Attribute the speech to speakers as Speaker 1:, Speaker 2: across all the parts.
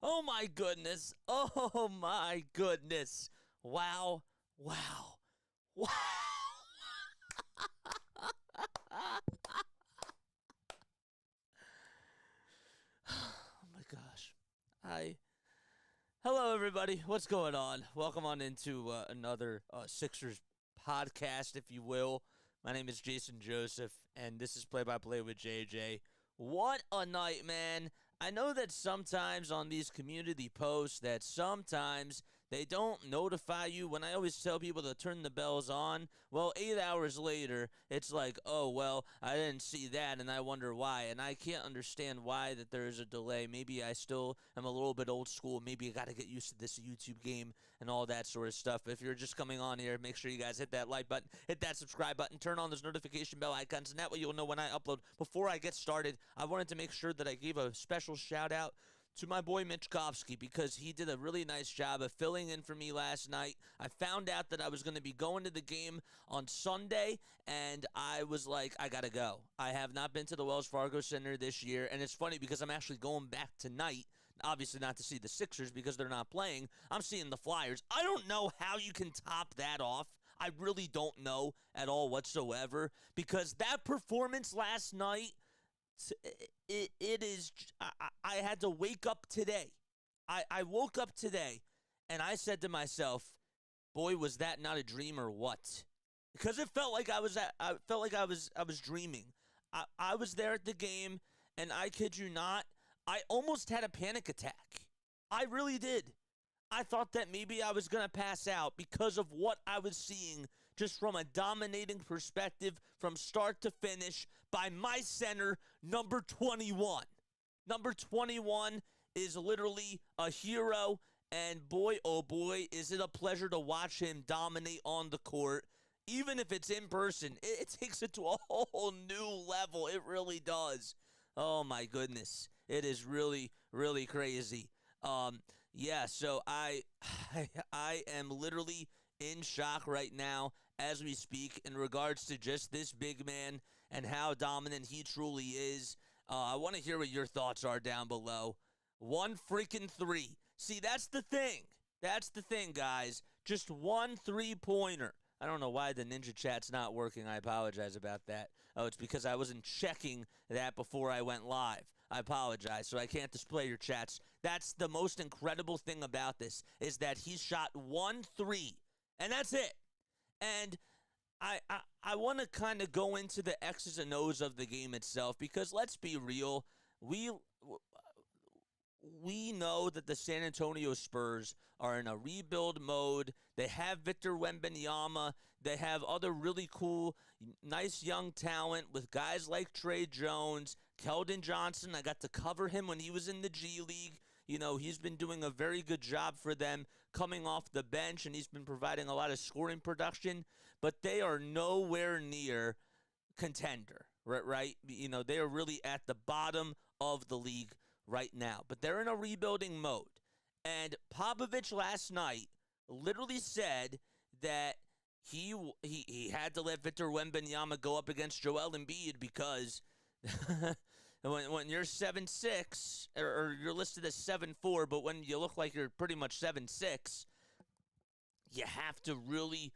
Speaker 1: Oh my goodness. Oh my goodness. Wow. Wow. Wow. Oh my gosh. Hello everybody. What's going on? Welcome on into another Sixers podcast, if you will. My name is Jason Joseph, and this is Play by Play with JJ. What a night, man. I know that sometimes on these community posts that sometimes they don't notify you. When I always tell people to turn the bells on, well, 8 hours later, it's like, oh, well, I didn't see that, and I wonder why. And I can't understand why that there is a delay. Maybe I still am a little bit old school. Maybe I got to get used to this YouTube game and all that sort of stuff. If you're just coming on here, make sure you guys hit that like button, hit that subscribe button, turn on those notification bell icons, and that way you'll know when I upload. Before I get started, I wanted to make sure that I gave a special shout out to my boy Mitchkovsky because he did a really nice job of filling in for me last night. I found out that I was going to be going to the game on Sunday, and I was like, I got to go. I have not been to the Wells Fargo Center this year, and it's funny because I'm actually going back tonight, obviously not to see the Sixers because they're not playing. I'm seeing the Flyers. I don't know how you can top that off. I really don't know at all whatsoever because that performance last night, it is. I had to wake up today. I woke up today, and I said to myself, "Boy, was that not a dream or what?" Because it felt like I was dreaming. I was there at the game, and I kid you not, I almost had a panic attack. I really did. I thought that maybe I was going to pass out because of what I was seeing just from a dominating perspective from start to finish by my center, number 21. Number 21 is literally a hero, and boy, oh boy, is it a pleasure to watch him dominate on the court. Even if it's in person, it takes it to a whole new level. It really does. Oh my goodness. It is really, really crazy. So I am literally in shock right now as we speak in regards to just this big man and how dominant he truly is. I want to hear what your thoughts are down below. 1 freaking 3. See, that's the thing. That's the thing, guys. Just 1 3-pointer. I don't know why the Ninja Chat's not working. I apologize about that. Oh, it's because I wasn't checking that before I went live. I apologize. So I can't display your chats. That's the most incredible thing about this is that he shot 1 3, and that's it. And I want to kind of go into the X's and O's of the game itself because let's be real. We know that the San Antonio Spurs are in a rebuild mode. They have Victor Wembanyama. They have other really cool, nice young talent with guys like Trey Jones, Keldon Johnson. I got to cover him when he was in the G League. You know, he's been doing a very good job for them coming off the bench, and he's been providing a lot of scoring production. But they are nowhere near contender, right? You know, they are really at the bottom of the league right now, but they're in a rebuilding mode. And Popovich last night literally said that he had to let Victor Wembanyama go up against Joel Embiid because when you're 7'6", or you're listed as 7'4", but when you look like you're pretty much 7'6", you have to really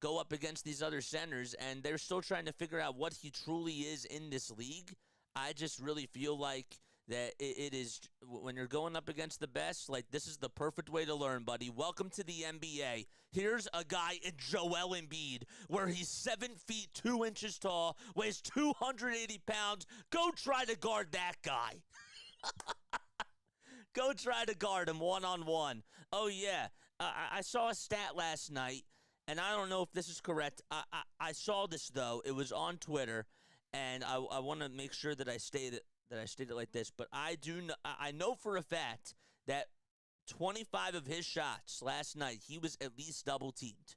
Speaker 1: go up against these other centers, and they're still trying to figure out what he truly is in this league. I just really feel like that it is, when you're going up against the best, like, this is the perfect way to learn, buddy. Welcome to the NBA. Here's a guy in Joel Embiid where he's 7 feet 2 inches tall, weighs 280 pounds. Go try to guard that guy. Go try to guard him one-on-one. Oh, yeah. I saw a stat last night, and I don't know if this is correct. I saw this, though. It was on Twitter, and I want to make sure that I state it like this. But I know for a fact that 25 of his shots last night, he was at least double-teamed.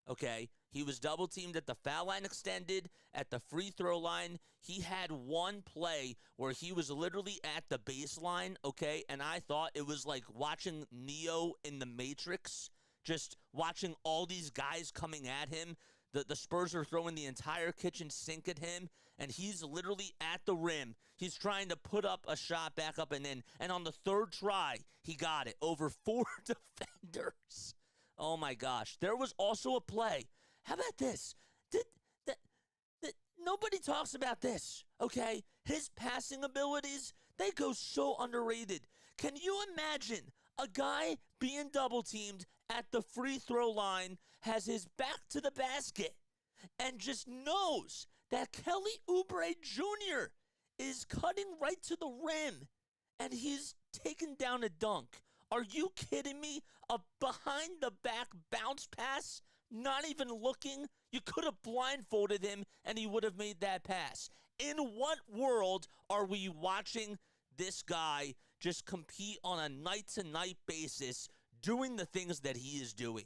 Speaker 1: Okay? He was double-teamed at the foul line extended, at the free throw line. He had one play where he was literally at the baseline, okay? And I thought it was like watching Neo in the Matrix, just watching all these guys coming at him. The Spurs are throwing the entire kitchen sink at him, and he's literally at the rim. He's trying to put up a shot back up and in. And on the third try, he got it over 4 defenders. Oh, my gosh. There was also a play. How about this? Nobody talks about this, okay? His passing abilities, they go so underrated. Can you imagine a guy being double-teamed at the free throw line, has his back to the basket, and just knows that Kelly Oubre Jr. is cutting right to the rim, and he's taking down a dunk? Are you kidding me? A behind-the-back bounce pass? Not even looking? You could have blindfolded him, and he would have made that pass. In what world are we watching this guy just compete on a night-to-night basis doing the things that he is doing?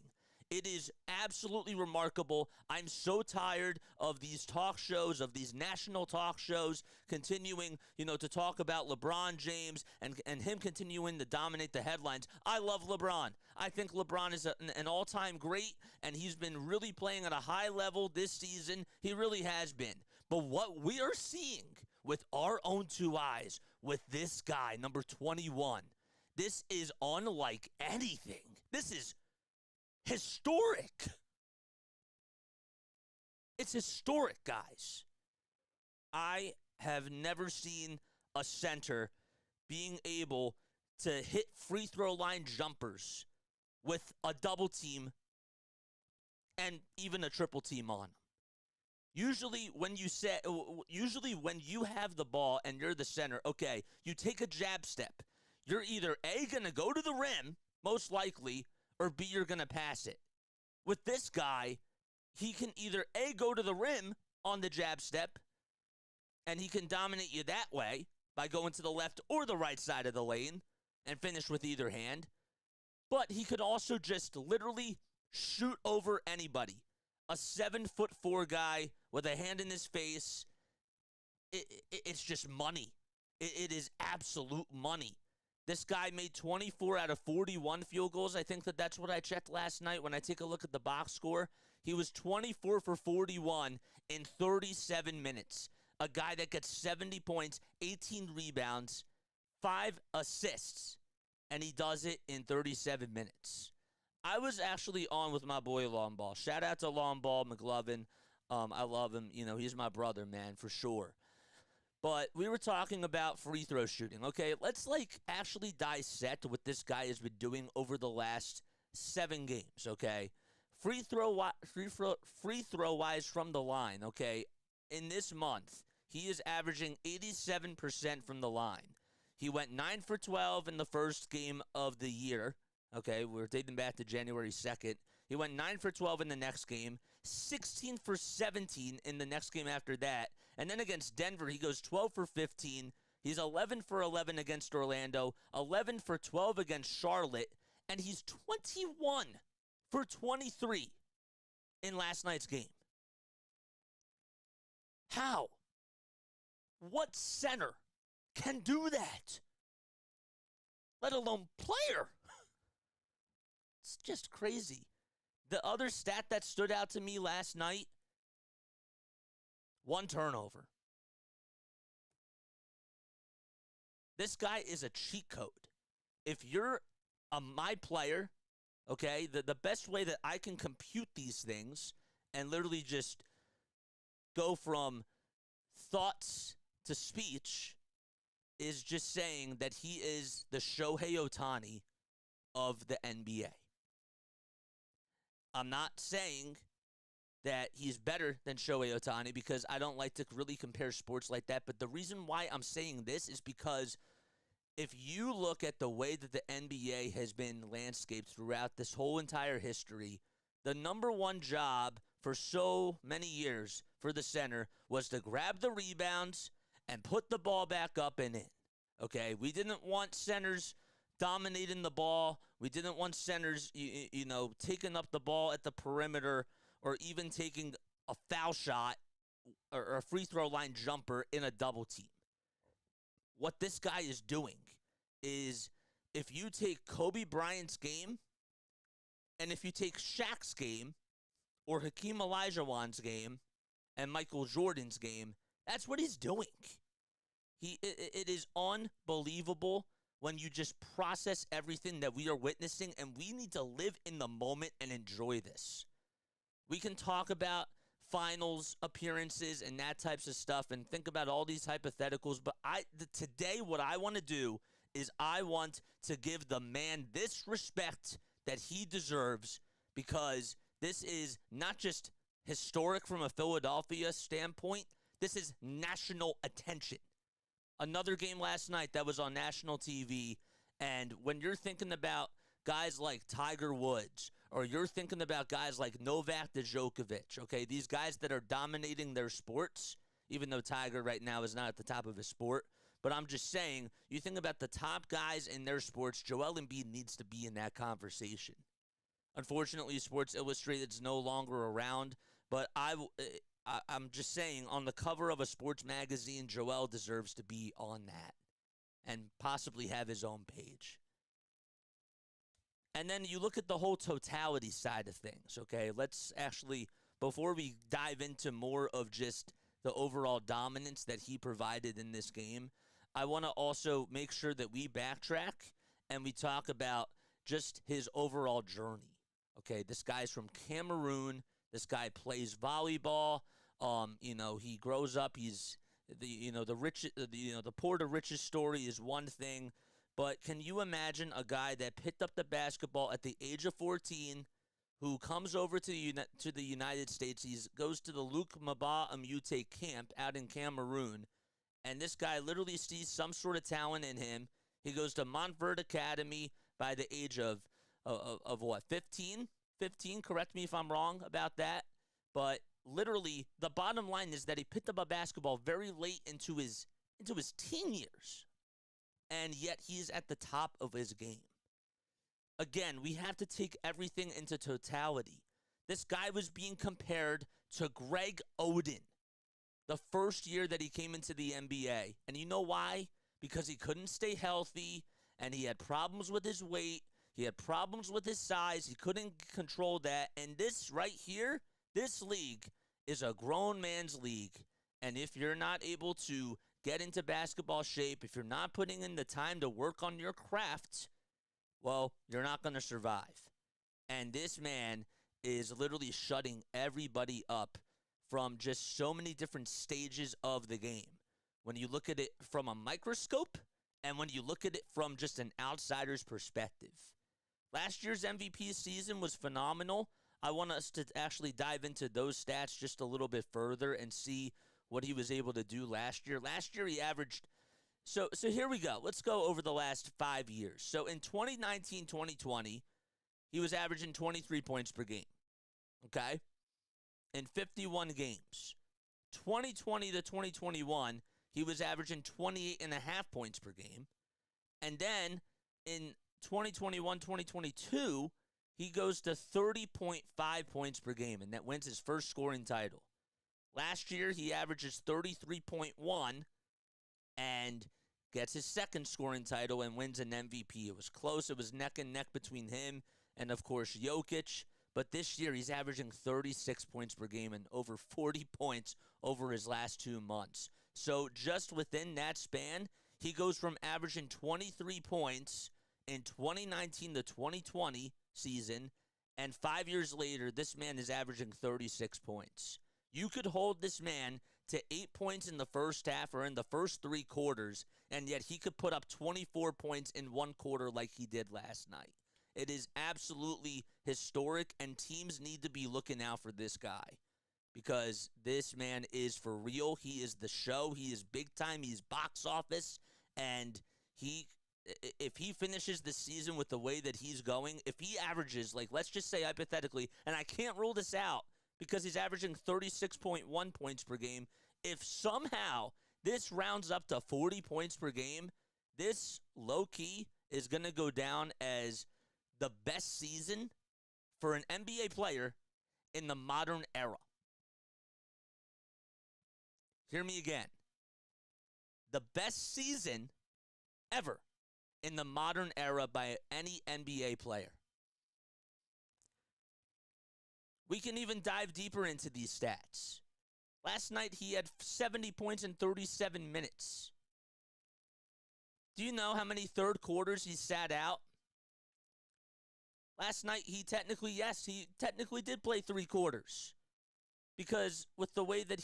Speaker 1: It is absolutely remarkable. I'm so tired of these talk shows, of these national talk shows, continuing, to talk about LeBron James and him continuing to dominate the headlines. I love LeBron. I think LeBron is an all-time great, and he's been really playing at a high level this season. He really has been. But what we are seeing with our own two eyes with this guy, number 21, this is unlike anything. This is historic. It's historic, guys. I have never seen a center being able to hit free throw line jumpers with a double team and even a triple team on them. Usually when you have the ball and you're the center, okay, you take a jab step. You're either A, going to go to the rim, most likely, or B, you're going to pass it. With this guy, he can either A, go to the rim on the jab step, and he can dominate you that way by going to the left or the right side of the lane and finish with either hand. But he could also just literally shoot over anybody. A 7'4" guy with a hand in his face, it's just money. It is absolute money. This guy made 24 out of 41 field goals. I think that's what I checked last night when I take a look at the box score. He was 24 for 41 in 37 minutes. A guy that gets 70 points, 18 rebounds, 5 assists, and he does it in 37 minutes. I was actually on with my boy Longball. Shout out to Longball McLovin. I love him. He's my brother, man, for sure. But we were talking about free throw shooting. Okay, let's actually dissect what this guy has been doing over the last 7 games. Okay, free throw wise from the line. Okay, in this month he is averaging 87% from the line. He went 9 for 12 in the first game of the year. Okay, we're dating back to January 2nd. He went 9 for 12 in the next game, 16 for 17 in the next game after that. And then against Denver, he goes 12 for 15. He's 11 for 11 against Orlando, 11 for 12 against Charlotte, and he's 21 for 23 in last night's game. How? What center can do that? Let alone player. It's just crazy. The other stat that stood out to me last night, 1 turnover. This guy is a cheat code. If you're my player, okay, the best way that I can compute these things and literally just go from thoughts to speech is just saying that he is the Shohei Ohtani of the NBA. I'm not saying that he's better than Shohei Ohtani because I don't like to really compare sports like that. But the reason why I'm saying this is because if you look at the way that the NBA has been landscaped throughout this whole entire history, the number one job for so many years for the center was to grab the rebounds and put the ball back up and in. Okay, we didn't want centers dominating the ball. We didn't want centers, taking up the ball at the perimeter or even taking a foul shot or a free throw line jumper in a double team. What this guy is doing is if you take Kobe Bryant's game and if you take Shaq's game or Hakeem Olajuwon's game and Michael Jordan's game That's what he's doing. It is unbelievable when you just process everything that we are witnessing, and we need to live in the moment and enjoy this. We can talk about finals appearances and that types of stuff and think about all these hypotheticals, but today what I want to do is I want to give the man this respect that he deserves, because this is not just historic from a Philadelphia standpoint, this is national attention. Another game last night that was on national TV, and when you're thinking about guys like Tiger Woods, or you're thinking about guys like Novak Djokovic, okay, these guys that are dominating their sports, even though Tiger right now is not at the top of his sport, but I'm just saying, you think about the top guys in their sports, Joel Embiid needs to be in that conversation. Unfortunately, Sports Illustrated is no longer around, but I'm just saying, on the cover of a sports magazine, Joel deserves to be on that and possibly have his own page. And then you look at the whole totality side of things, okay? Let's actually, before we dive into more of just the overall dominance that he provided in this game, I want to also make sure that we backtrack and we talk about just his overall journey. Okay, this guy's from Cameroon. This guy plays volleyball. He grows up. He's the poor to riches story is one thing, but can you imagine a guy that picked up the basketball at the age of 14, who comes over to the United States? He goes to the Luc Mbah Amute camp out in Cameroon, and this guy literally sees some sort of talent in him. He goes to Montverde Academy by the age of what, 15? 15, correct me if I'm wrong about that. But literally, the bottom line is that he picked up a basketball very late into his teen years, and yet he's at the top of his game. Again, we have to take everything into totality. This guy was being compared to Greg Oden the first year that he came into the NBA. And you know why? Because he couldn't stay healthy, and he had problems with his weight. He had problems with his size. He couldn't control that. And this right here, this league is a grown man's league. And if you're not able to get into basketball shape, if you're not putting in the time to work on your craft, well, you're not going to survive. And this man is literally shutting everybody up from just so many different stages of the game. When you look at it from a microscope, and when you look at it from just an outsider's perspective. Last year's MVP season was phenomenal. I want us to actually dive into those stats just a little bit further and see what he was able to do last year. Last year he averaged, so here we go. Let's go over the last 5 years. So in 2019-2020, he was averaging 23 points per game, okay, in 51 games. 2020 to 2021, he was averaging 28.5 points per game. And then in 2021-2022, he goes to 30.5 points per game, and that wins his first scoring title. Last year, he averages 33.1 and gets his second scoring title and wins an MVP. It was close. It was neck and neck between him and, of course, Jokic. But this year, he's averaging 36 points per game and over 40 points over his last 2 months. So just within that span, he goes from averaging 23 points in 2019 to 2020 season, and 5 years later, this man is averaging 36 points. You could hold this man to 8 points in the first half or in the first 3 quarters, and yet he could put up 24 points in 1 quarter like he did last night. It is absolutely historic, and teams need to be looking out for this guy because this man is for real. He is the show. He is big time. He's box office, and if he finishes the season with the way that he's going, if he averages, like, let's just say hypothetically, and I can't rule this out because he's averaging 36.1 points per game, if somehow this rounds up to 40 points per game, this low-key is going to go down as the best season for an NBA player in the modern era. Hear me again. The best season ever in the modern era by any NBA player. We can even dive deeper into these stats. Last night, he had 70 points in 37 minutes. Do you know how many third quarters he sat out? Last night, he technically did play 3 quarters. Because with the way that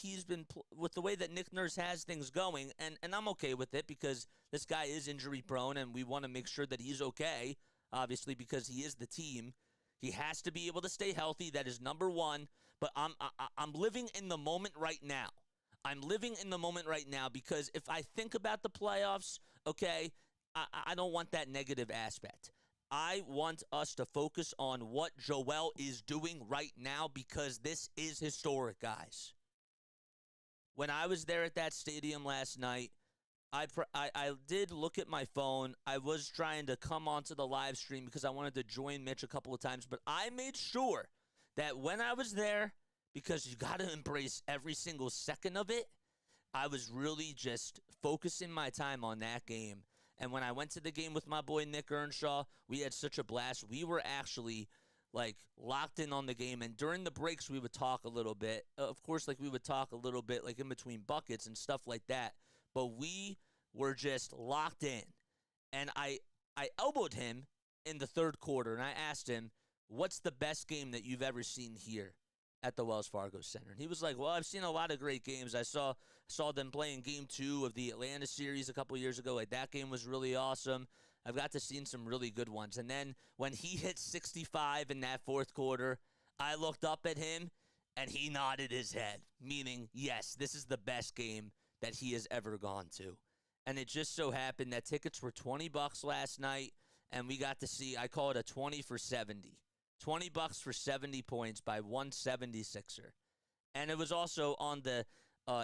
Speaker 1: with the way that Nick Nurse has things going, and I'm okay with it because this guy is injury prone and we want to make sure that he's okay, obviously, because he is the team. He has to be able to stay healthy. That is number one. But I'm living in the moment right now. I'm living in the moment right now because if I think about the playoffs, okay, I don't want that negative aspect. I want us to focus on what Joel is doing right now because this is historic, guys. When I was there at that stadium last night, I did look at my phone. I was trying to come onto the live stream because I wanted to join Mitch a couple of times, but I made sure that when I was there, because you got to embrace every single second of it, I was really just focusing my time on that game. And when I went to the game with my boy Nick Earnshaw, we had such a blast. We were actually, like, locked in on the game. And during the breaks, we would talk a little bit. Of course, like, we would talk a little bit, like, in between buckets and stuff like that. But we were just locked in. And I elbowed him in the third quarter, and I asked him, what's the best game that you've ever seen here at the Wells Fargo Center? And he was like, well, I've seen a lot of great games. I saw them playing Game 2 of the Atlanta series a couple years ago. Like, that game was really awesome. I've got to see some really good ones. And then when he hit 65 in that fourth quarter, I looked up at him, and he nodded his head, meaning, yes, this is the best game that he has ever gone to. And it just so happened that tickets were $20 last night, and we got to see, I call it a 20 for 70. $20 for 70 points by one 76er. And it was also on the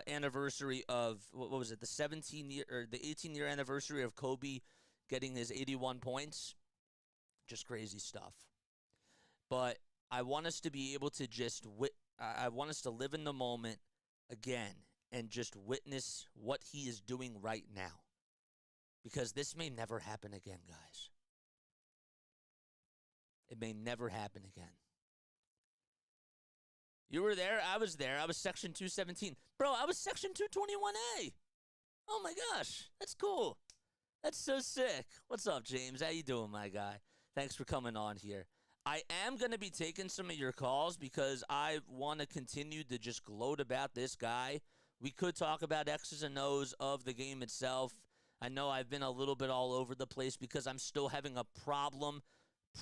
Speaker 1: anniversary of, what was it, the 18-year anniversary of Kobe getting his 81 points. Just crazy stuff. But I want us to be able to I want us to live in the moment again and just witness what he is doing right now. Because this may never happen again, guys. It may never happen again. You were there. I was there. I was Section 217. Bro, I was Section 221A. Oh, my gosh. That's cool. That's so sick. What's up, James? How you doing, my guy? Thanks for coming on here. I am going to be taking some of your calls because I want to continue to just gloat about this guy. We could talk about X's and O's of the game itself. I know I've been a little bit all over the place because I'm still having a problem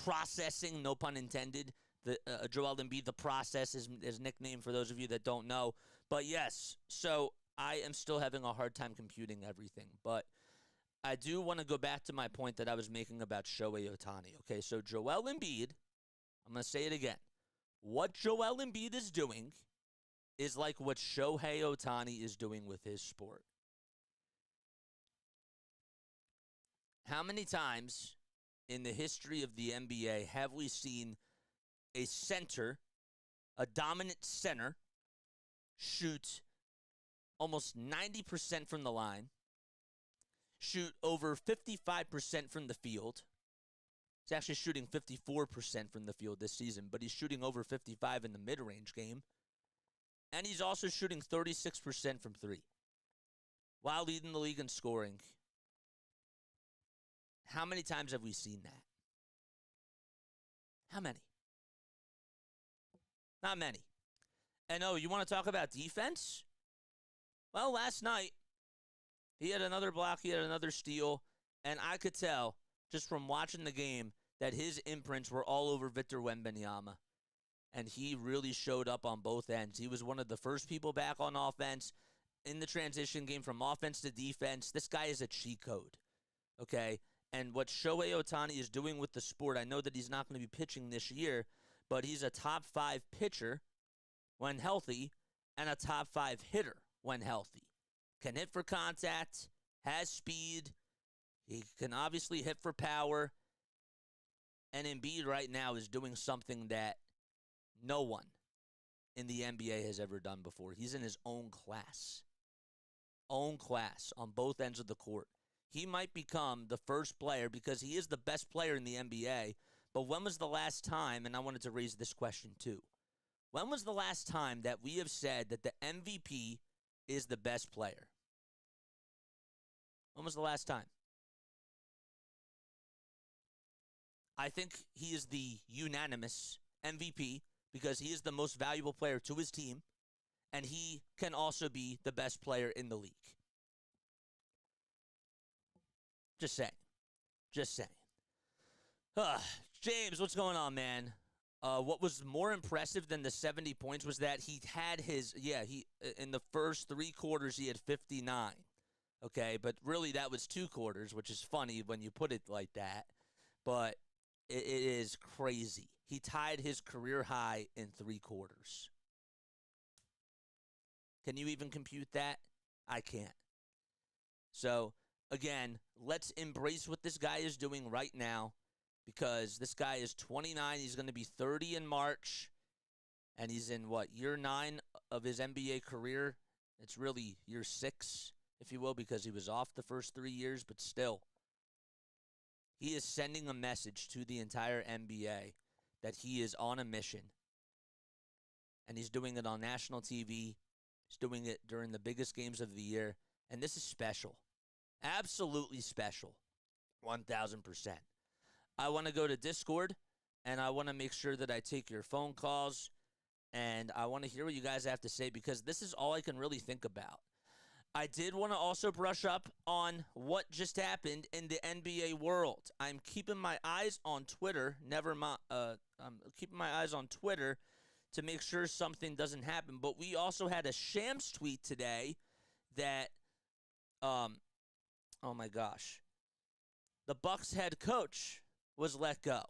Speaker 1: processing, no pun intended, the Joel Embiid, the process is his nickname for those of you that don't know. But yes, so I am still having a hard time computing everything. But I do want to go back to my point that I was making about Shohei Ohtani. Okay, so Joel Embiid, I'm going to say it again. What Joel Embiid is doing is like what Shohei Ohtani is doing with his sport. How many times in the history of the NBA have we seen a center, a dominant center, shoot almost 90% from the line, shoot over 55% from the field? He's actually shooting 54% from the field this season, but he's shooting over 55 in the mid-range game. And he's also shooting 36% from three while leading the league in scoring. How many times have we seen that? How many? Not many. And you want to talk about defense? Well, last night, he had another block, he had another steal, and I could tell just from watching the game that his imprints were all over Victor Wembanyama. And he really showed up on both ends. He was one of the first people back on offense in the transition game from offense to defense. This guy is a cheat code, okay? And what Shohei Ohtani is doing with the sport, I know that he's not going to be pitching this year, but he's a top 5 pitcher when healthy and a top 5 hitter when healthy. Can hit for contact, has speed, he can obviously hit for power, and Embiid right now is doing something that no one in the NBA has ever done before. He's in his own class on both ends of the court. He might become the first player because he is the best player in the NBA. But when was the last time, and I wanted to raise this question too, When was the last time that we have said that the MVP is the best player? When was the last time? I think he is the unanimous MVP because he is the most valuable player to his team, and he can also be the best player in the league. Just saying. Just saying. James, what's going on, man? What was more impressive than the 70 points was that he had in the first 3 quarters, he had 59. Okay, but really that was 2 quarters, which is funny when you put it like that. But it is crazy. He tied his career high in 3 quarters. Can you even compute that? I can't. So, again, let's embrace what this guy is doing right now because this guy is 29. He's going to be 30 in March, and he's in, year 9 of his NBA career? It's really year 6, if you will, because he was off the first 3 years, but still. He is sending a message to the entire NBA that he is on a mission, and he's doing it on national TV. He's doing it during the biggest games of the year, and this is special. Absolutely special. 1,000%. I want to go to Discord, and I want to make sure that I take your phone calls, and I want to hear what you guys have to say because this is all I can really think about. I did want to also brush up on what just happened in the NBA world. I'm keeping my eyes on Twitter. I'm keeping my eyes on Twitter to make sure something doesn't happen. But we also had a Shams tweet today that, oh my gosh, the Bucks head coach was let go.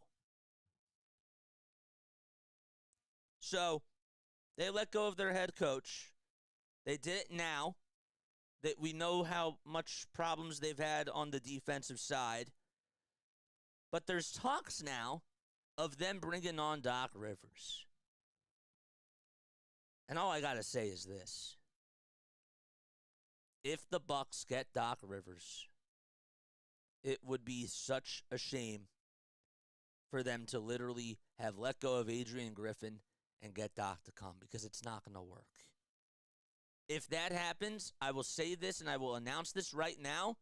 Speaker 1: So they let go of their head coach. They did it now that we know how much problems they've had on the defensive side. But there's talks now of them bringing on Doc Rivers. And all I got to say is this. If the Bucks get Doc Rivers, it would be such a shame for them to literally have let go of Adrian Griffin and get Doc to come because it's not going to work. If that happens, I will say this and I will announce this right now.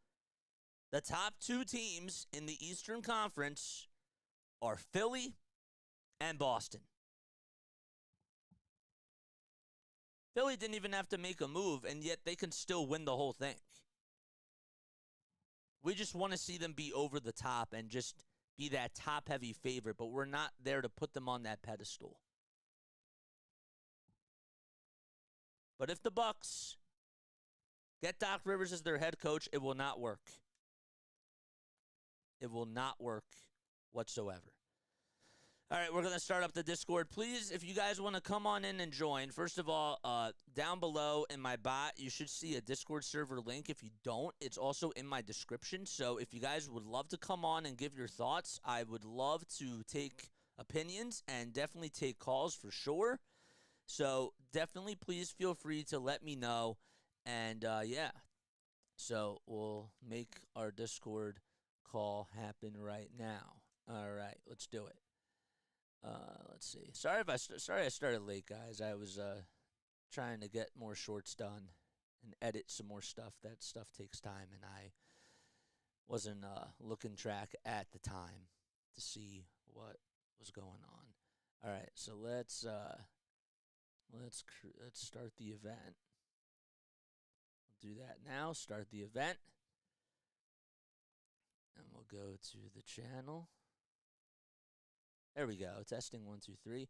Speaker 1: The top 2 teams in the Eastern Conference are Philly and Boston. Philly didn't even have to make a move, and yet they can still win the whole thing. We just want to see them be over the top and just be that top-heavy favorite, but we're not there to put them on that pedestal. But if the Bucks get Doc Rivers as their head coach, it will not work. It will not work whatsoever. All right, we're going to start up the Discord. Please, if you guys want to come on in and join, first of all, down below in my bot, you should see a Discord server link. If you don't, it's also in my description. So if you guys would love to come on and give your thoughts, I would love to take opinions and definitely take calls for sure. So definitely please feel free to let me know. And, yeah, so we'll make our Discord call happen right now. All right, let's do it. Let's see. Sorry I started late, guys. I was trying to get more shorts done and edit some more stuff. That stuff takes time, and I wasn't looking track at the time to see what was going on. All right, so let's start the event. We'll do that now. Start the event, and we'll go to the channel. There we go. Testing 1, 2, 3.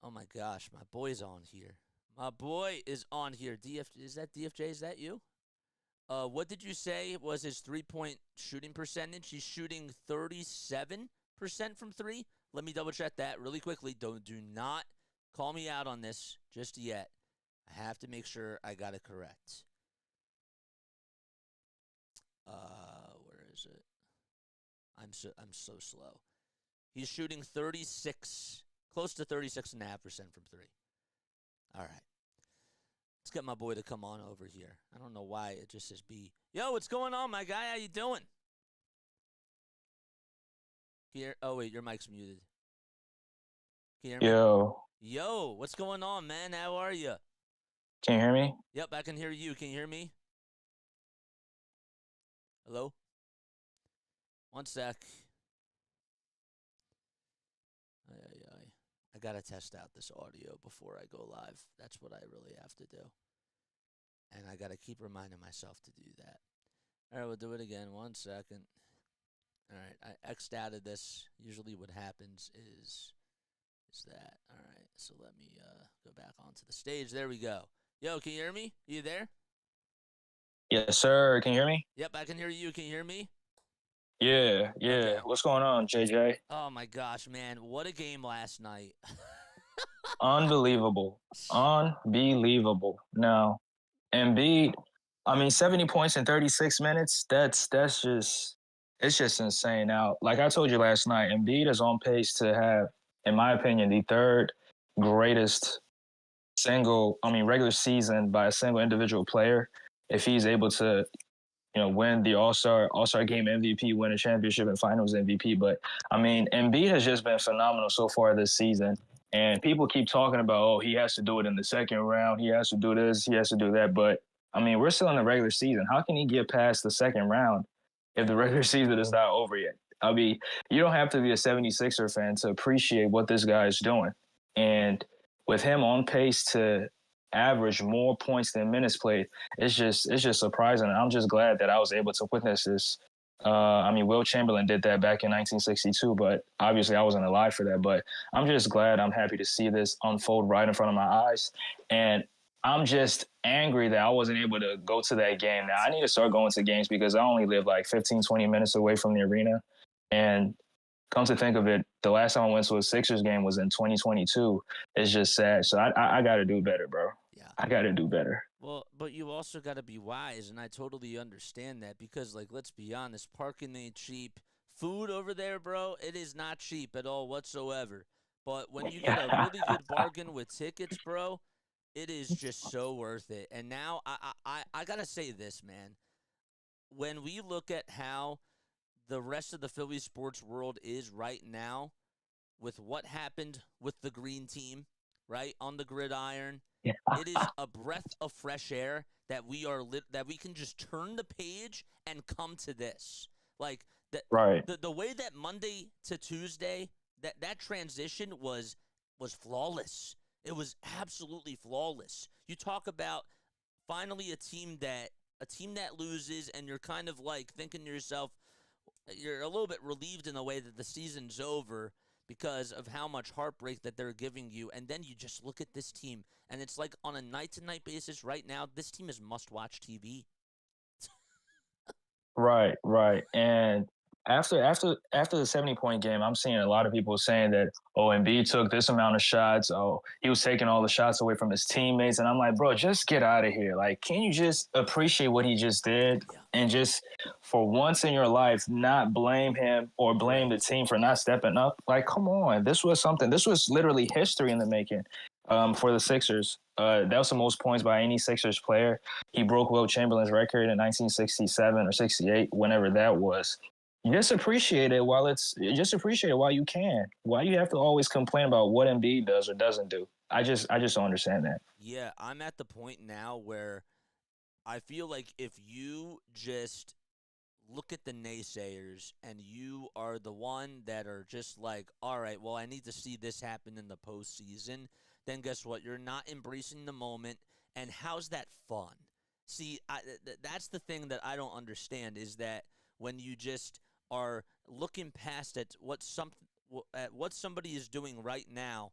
Speaker 1: Oh my gosh, my boy's on here. My boy is on here. Is that DFJ? Is that you? What did you say was his 3-point shooting percentage? He's shooting 37% from 3. Let me double check that really quickly. Do not call me out on this just yet. I have to make sure I got it correct. Where is it? I'm so slow. He's shooting 36, close to 36.5% from 3. All right. Let's get my boy to come on over here. I don't know why it just says B. Yo, what's going on, my guy? How you doing? Here. Oh, wait, your mic's muted. Can you hear me?
Speaker 2: Yo,
Speaker 1: Yo, what's going on, man? How are you?
Speaker 2: Can you hear me?
Speaker 1: Yep, I can hear you. Can you hear me? Hello? One sec. Ay, ay, ay. I gotta test out this audio before I go live. That's what I really have to do. And I gotta keep reminding myself to do that. All right, we'll do it again. 1 second. All right, I X'd out of this. Usually what happens is that. All right, so let me go back onto the stage. There we go. Yo, can you hear me? You there?
Speaker 2: Yes, sir. Can you hear me?
Speaker 1: Yep, I can hear you. Can you hear me?
Speaker 2: Yeah, yeah.
Speaker 1: Okay.
Speaker 2: What's going on, JJ?
Speaker 1: Oh my gosh, man. What a game last night.
Speaker 2: Unbelievable. Unbelievable. Now, Embiid, I mean, 70 points in 36 minutes, that's just it's just insane. Now, like I told you last night, Embiid is on pace to have, in my opinion, the third greatest regular season by a single individual player if he's able to win the All Star Game MVP, win a championship and Finals MVP. But I mean, Embiid has just been phenomenal so far this season. And people keep talking about, oh, he has to do it in the second round. He has to do this. He has to do that. But I mean, we're still in the regular season. How can he get past the second round if the regular season is not over yet? I mean, you don't have to be a 76er fan to appreciate what this guy is doing. And with him on pace to average more points than minutes played, it's just surprising. And I'm just glad that I was able to witness this. I mean, Will Chamberlain did that back in 1962, but obviously I wasn't alive for that. But I'm happy to see this unfold right in front of my eyes. And I'm just angry that I wasn't able to go to that game. Now, I need to start going to games because I only live like 15, 20 minutes away from the arena. And come to think of it, the last time I went to a Sixers game was in 2022. It's just sad. So I got to do better, bro.
Speaker 1: Yeah.
Speaker 2: I got to do better.
Speaker 1: Well, but you also got to be wise, and I totally understand that because, like, let's be honest, parking ain't cheap. Food over there, bro, it is not cheap at all whatsoever. But when you get a really good bargain with tickets, bro, it is just so worth it. And now I gotta say this, man. When we look at how the rest of the Philly sports world is right now, with what happened with the green team, right, on the gridiron.
Speaker 2: Yeah.
Speaker 1: It is a breath of fresh air that that we can just turn the page and come to this. Like
Speaker 2: Right.
Speaker 1: the way that Monday to Tuesday, that transition was flawless. It was absolutely flawless. You talk about finally a team that loses, and you're kind of like thinking to yourself, you're a little bit relieved in the way that the season's over because of how much heartbreak that they're giving you. And then you just look at this team, and it's like on a night-to-night basis right now, this team is must-watch TV.
Speaker 2: Right, right. And after the 70-point game, I'm seeing a lot of people saying that, oh, Embiid took this amount of shots. Oh, he was taking all the shots away from his teammates. And I'm like, bro, just get out of here. Like, can you just appreciate what he just did
Speaker 1: Yeah.
Speaker 2: and just for once in your life not blame him or blame the team for not stepping up? Like, come on. This was literally history in the making for the Sixers. That was the most points by any Sixers player. He broke Will Chamberlain's record in 1967 or 68, whenever that was. Just appreciate it while you can. Why do you have to always complain about what Embiid does or doesn't do? I just don't understand that.
Speaker 1: Yeah, I'm at the point now where I feel like if you just look at the naysayers and you are the one that are just like, all right, well, I need to see this happen in the postseason, then guess what? You're not embracing the moment. And how's that fun? See, that's the thing that I don't understand is that when you just are looking past at what somebody is doing right now,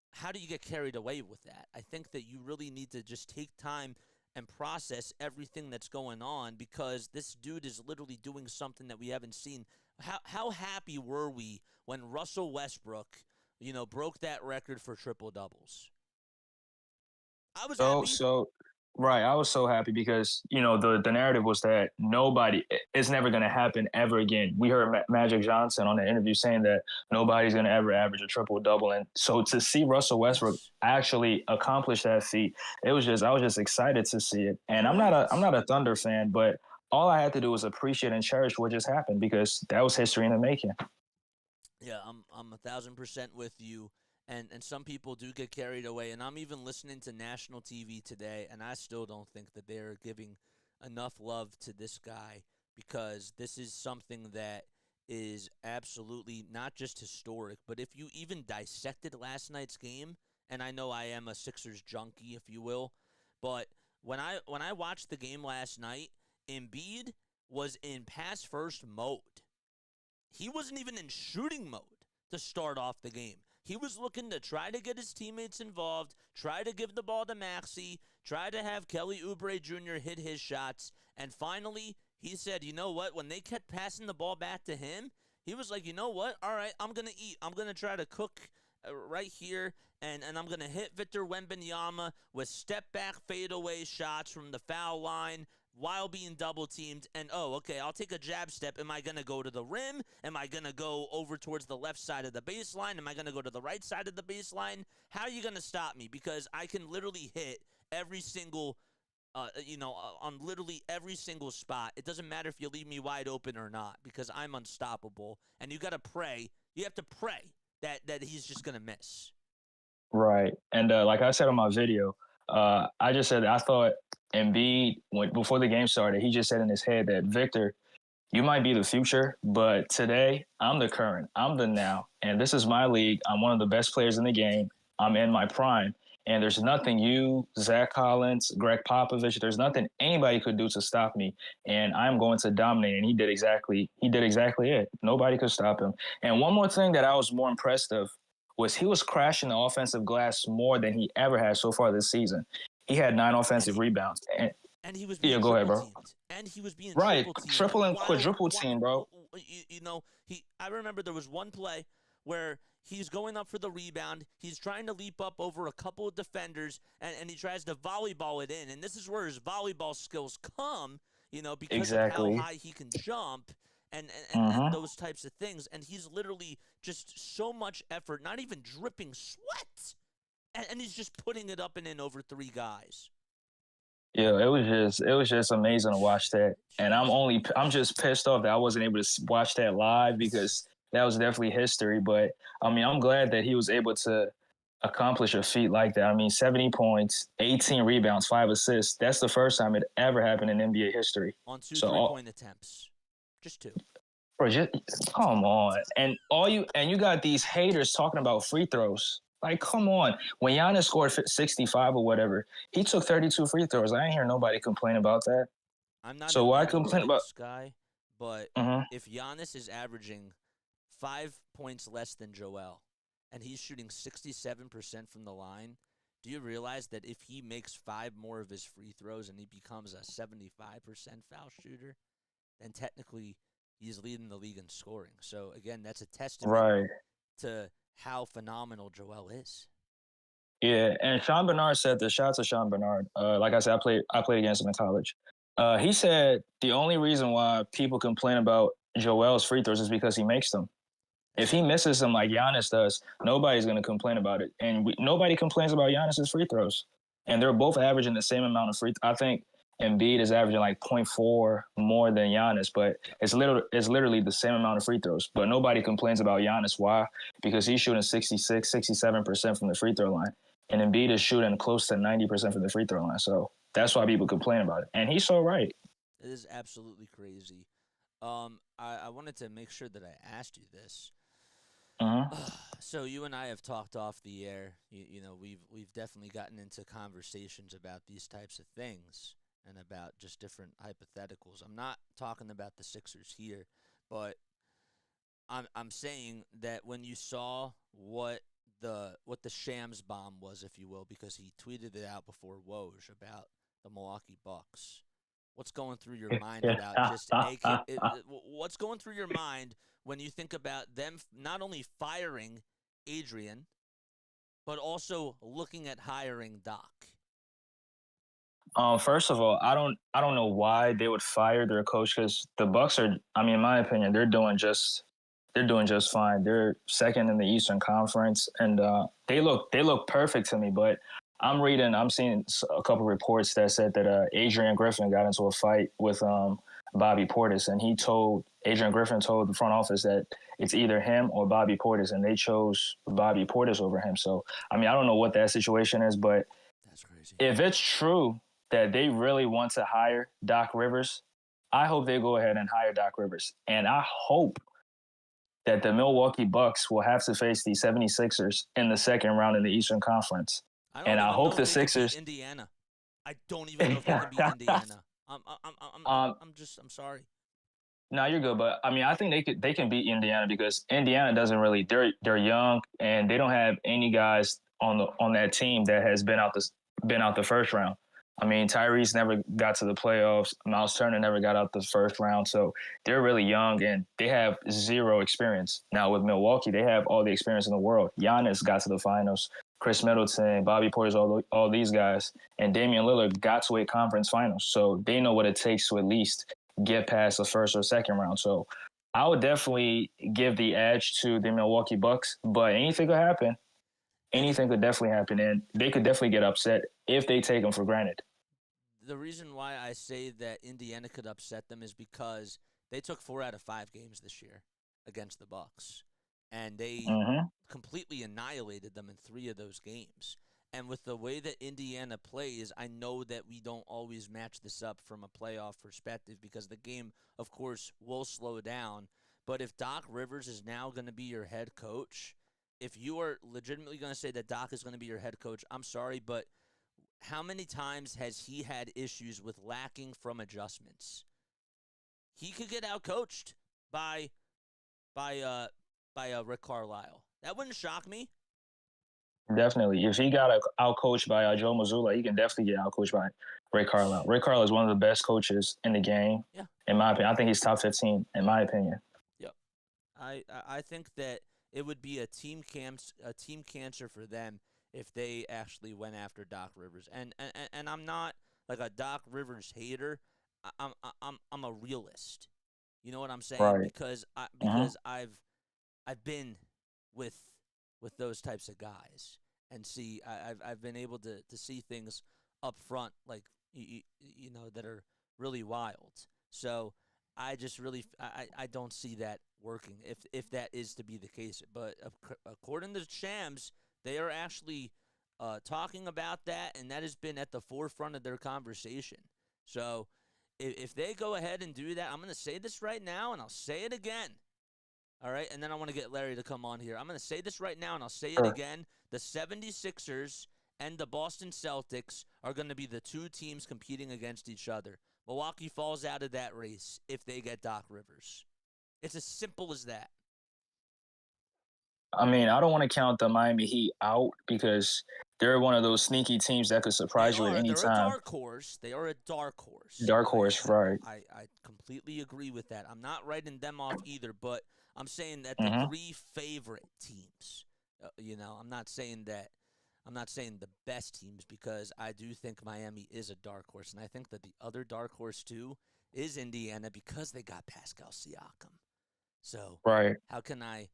Speaker 1: how do you get carried away with that? I think that you really need to just take time and process everything that's going on because this dude is literally doing something that we haven't seen. How happy were we when Russell Westbrook, broke that record for triple doubles? I was
Speaker 2: So
Speaker 1: happy.
Speaker 2: so right, I was so happy because the narrative was that it's never going to happen ever again. We heard Magic Johnson on the interview saying that nobody's going to ever average a triple double, and so to see Russell Westbrook
Speaker 1: Yes.
Speaker 2: actually accomplish that feat, I was just excited to see it. And
Speaker 1: Correct.
Speaker 2: I'm not a Thunder fan, but all I had to do was appreciate and cherish what just happened because that was history in the making.
Speaker 1: Yeah, I'm 1,000% with you. and some people do get carried away. And I'm even listening to national TV today, and I still don't think that they're giving enough love to this guy, because this is something that is absolutely not just historic, but if you even dissected last night's game, and I know I am a Sixers junkie, if you will, but when I watched the game last night, Embiid was in pass first mode. He wasn't even in shooting mode to start off the game. He was looking to try to get his teammates involved, try to give the ball to Maxey, try to have Kelly Oubre Jr. hit his shots, and finally he said, you know what, when they kept passing the ball back to him, he was like, you know what, all right, I'm going to eat. I'm going to try to cook right here, and I'm going to hit Victor Wembanyama with step-back fadeaway shots from the foul line while being double-teamed. And, oh, okay, I'll take a jab step. Am I going to go to the rim? Am I going to go over towards the left side of the baseline? Am I going to go to the right side of the baseline? How are you going to stop me? Because I can literally hit every single on literally every single spot. It doesn't matter if you leave me wide open or not, because I'm unstoppable. And you got to pray. You have to pray that he's just going to miss.
Speaker 2: Right. And like I said on my video, I just said I thought Embiid, before the game started, he just said in his head that, Victor, you might be the future, but today I'm the current. I'm the now. And this is my league. I'm one of the best players in the game. I'm in my prime. And there's nothing you, Zach Collins, Greg Popovich, there's nothing anybody could do to stop me. And I'm going to dominate. And he did exactly it. Nobody could stop him. And one more thing that I was more impressed of was he was crashing the offensive glass more than he ever has so far this season. He had 9 offensive rebounds. And
Speaker 1: he was being
Speaker 2: go ahead, bro.
Speaker 1: Teamed. And he was being
Speaker 2: right,
Speaker 1: triple
Speaker 2: and quadruple team, bro.
Speaker 1: I remember there was one play where he's going up for the rebound. He's trying to leap up over a couple of defenders, and he tries to volleyball it in. And this is where his volleyball skills come, because of how high he can jump and those types of things. And he's literally just so much effort, not even dripping sweat. And he's just putting it up and in over 3 guys.
Speaker 2: Yeah, it was just amazing to watch that. And I'm just pissed off that I wasn't able to watch that live, because that was definitely history. But I mean, I'm glad that he was able to accomplish a feat like that. I mean, 70 points, 18 rebounds, 5 assists. That's the first time it ever happened in NBA history.
Speaker 1: On 2 3-point attempts. Just 2.
Speaker 2: Bro, come on. And you got these haters talking about free throws. Like, come on. When Giannis scored 65 or whatever, he took 32 free throws. I ain't hear nobody complain about that.
Speaker 1: I'm not
Speaker 2: so why complain about
Speaker 1: this guy, but if Giannis is averaging 5 points less than Joel, and he's shooting 67% from the line, do you realize that if he makes 5 more of his free throws and he becomes a 75% foul shooter, then technically he's leading the league in scoring. So, again, that's a testament to how phenomenal Joel is.
Speaker 2: Yeah, and Sean Bernard said this. Shout out to Sean Bernard. Like I said, I played against him in college. He said the only reason why people complain about Joel's free throws is because he makes them. If he misses them like Giannis does, nobody's going to complain about it. And nobody complains about Giannis's free throws. And they're both averaging the same amount of free throws. I think Embiid is averaging like 0.4 more than Giannis, but it's literally the same amount of free throws. But nobody complains about Giannis. Why? Because he's shooting 66, 67% from the free throw line. And Embiid is shooting close to 90% from the free throw line. So that's why people complain about it. And he's so right.
Speaker 1: It is absolutely crazy. I wanted to make sure that I asked you this. So you and I have talked off the air. We've definitely gotten into conversations about these types of things and about just different hypotheticals. I'm not talking about the Sixers here, but I'm saying that when you saw what the Shams bomb was, if you will, because he tweeted it out before Woj about the Milwaukee Bucks. What's going through your mind about what's going through your mind when you think about them not only firing Adrian, but also looking at hiring Doc?
Speaker 2: First of all, I don't know why they would fire their coach, because the Bucks are, I mean, in my opinion, they're doing just fine. They're second in the Eastern Conference, and they look perfect to me. But I'm seeing a couple reports that said that Adrian Griffin got into a fight with Bobby Portis, and Adrian Griffin told the front office that it's either him or Bobby Portis, and they chose Bobby Portis over him. So, I mean, I don't know what that situation is, but
Speaker 1: That's crazy.
Speaker 2: if it's true that they really want to hire Doc Rivers, I hope they go ahead and hire Doc Rivers. And I hope that the Milwaukee Bucks will have to face the 76ers in the second round in the Eastern Conference.
Speaker 1: I don't
Speaker 2: And I
Speaker 1: even
Speaker 2: hope
Speaker 1: know
Speaker 2: the
Speaker 1: if they can
Speaker 2: Sixers.
Speaker 1: beat Indiana. I don't even know if they can beat Indiana. I'm sorry.
Speaker 2: No, you're good, but I mean, I think they can beat Indiana because Indiana doesn't really they're young and they don't have any guys on that team that has been out the first round. I mean, Tyrese never got to the playoffs. Miles Turner never got out the first round, so they're really young and they have zero experience. Now with Milwaukee, they have all the experience in the world. Giannis got to the finals. Chris Middleton, Bobby Portis, all these guys, and Damian Lillard got to a conference finals, so they know what it takes to at least get past the first or second round. So I would definitely give the edge to the Milwaukee Bucks, but anything could happen. Anything could definitely happen, and they could definitely get upset if they take them for granted.
Speaker 1: The reason why I say that Indiana could upset them is because they took 4 out of 5 games this year against the Bucks, and they completely annihilated them in 3 of those games. And with the way that Indiana plays, I know that we don't always match this up from a playoff perspective because the game, of course, will slow down. But if Doc Rivers is now going to be your head coach, if you are legitimately going to say that Doc is going to be your head coach, I'm sorry, but how many times has he had issues with lacking from adjustments? He could get outcoached by Rick Carlisle. That wouldn't shock me.
Speaker 2: Definitely. If he got outcoached by Joe Mazzulla, he can definitely get outcoached by Ray Carlisle. Ray Carlisle is one of the best coaches in the game, in my opinion. I think he's top 15, in my opinion.
Speaker 1: Yep. I think that it would be a team cancer for them if they actually went after Doc Rivers. And I'm not like a Doc Rivers hater. I'm a realist. You know what I'm saying?
Speaker 2: Right.
Speaker 1: Because I've been with those types of guys and see I've been able to see things up front like you know that are really wild. So I just really I don't see that working if that is to be the case. But according to Shams, they are actually talking about that, and that has been at the forefront of their conversation. So if they go ahead and do that, I'm going to say this right now, and I'll say it again. All right, and then I want to get Larry to come on here. I'm going to say this right now, and I'll say it again. The 76ers and the Boston Celtics are going to be the 2 teams competing against each other. Milwaukee falls out of that race if they get Doc Rivers. It's as simple as that.
Speaker 2: I mean, I don't want to count the Miami Heat out because they're one of those sneaky teams that could surprise you at any
Speaker 1: They're
Speaker 2: time.
Speaker 1: a dark horse. They are a dark horse.
Speaker 2: Dark horse, right.
Speaker 1: I completely agree with that. I'm not writing them off either, but I'm saying that the 3 favorite teams, you know, I'm not saying the best teams because I do think Miami is a dark horse, and I think that the other dark horse too is Indiana because they got Pascal Siakam. So how can I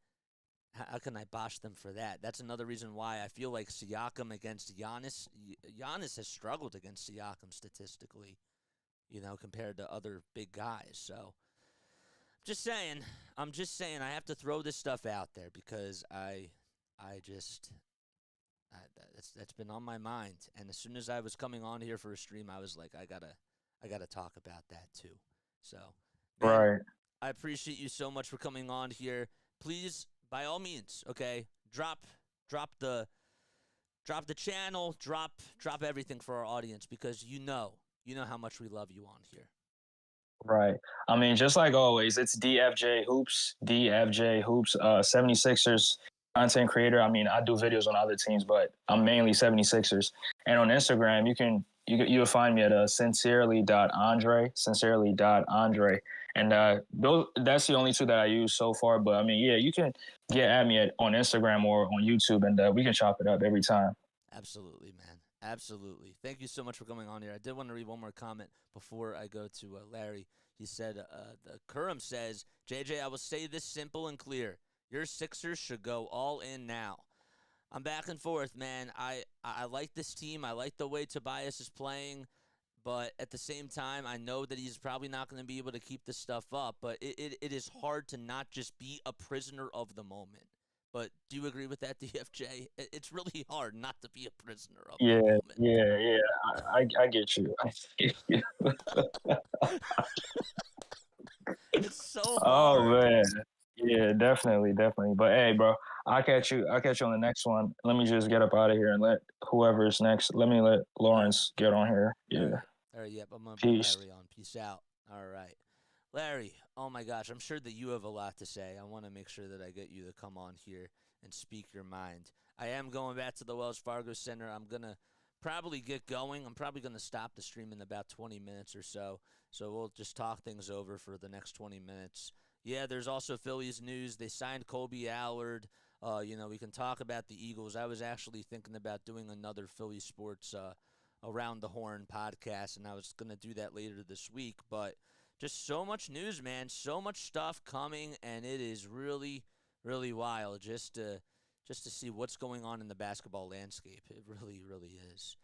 Speaker 1: bosh them for that? That's another reason why I feel like Siakam against Giannis. Giannis has struggled against Siakam statistically, you know, compared to other big guys. So I'm just saying I have to throw this stuff out there because that's been on my mind. And as soon as I was coming on here for a stream, I was like, I gotta talk about that too. So, man, I appreciate you so much for coming on here. Please, by all means, okay, drop the channel, drop everything for our audience because you know how much we love you on here.
Speaker 2: Right. I mean, just like always, it's DFJ Hoops, 76ers content creator. I mean, I do videos on other teams, but I'm mainly 76ers. And on Instagram, you'll find me at sincerely.andre. And that's the only 2 that I use so far. But I mean, yeah, you can get at me on Instagram or on YouTube, and we can chop it up every time.
Speaker 1: Absolutely, man. Absolutely. Thank you so much for coming on here. I did want to read one more comment before I go to Larry. He said, the Kurum says, JJ, I will say this simple and clear. Your Sixers should go all in now. I'm back and forth, man. I like this team. I like the way Tobias is playing. But at the same time, I know that he's probably not going to be able to keep this stuff up. But it is hard to not just be a prisoner of the moment. But do you agree with that, DFJ? It's really hard not to be a prisoner of the
Speaker 2: Yeah,
Speaker 1: moment.
Speaker 2: yeah. I get you. I get you.
Speaker 1: It's so
Speaker 2: Oh
Speaker 1: hard.
Speaker 2: man. Yeah, definitely. But hey, bro, I'll catch you on the next one. Let me just get up out of here and let whoever's next. Let me let
Speaker 1: All right.
Speaker 2: Lawrence get on here.
Speaker 1: All
Speaker 2: Yeah.
Speaker 1: right. All right. Yep. I'm going to bring
Speaker 2: Peace.
Speaker 1: Larry on. Peace out. All right. Larry, oh my gosh, I'm sure that you have a lot to say. I want to make sure that I get you to come on here and speak your mind. I am going back to the Wells Fargo Center. I'm going to probably get going. I'm probably going to stop the stream in about 20 minutes or so. So we'll just talk things over for the next 20 minutes. Yeah, there's also Phillies news. They signed Colby Allard. We can talk about the Eagles. I was actually thinking about doing another Philly sports Around the Horn podcast, and I was going to do that later this week. But just so much news, man. So much stuff coming, and it is really, really wild just to see what's going on in the basketball landscape. It really, really is.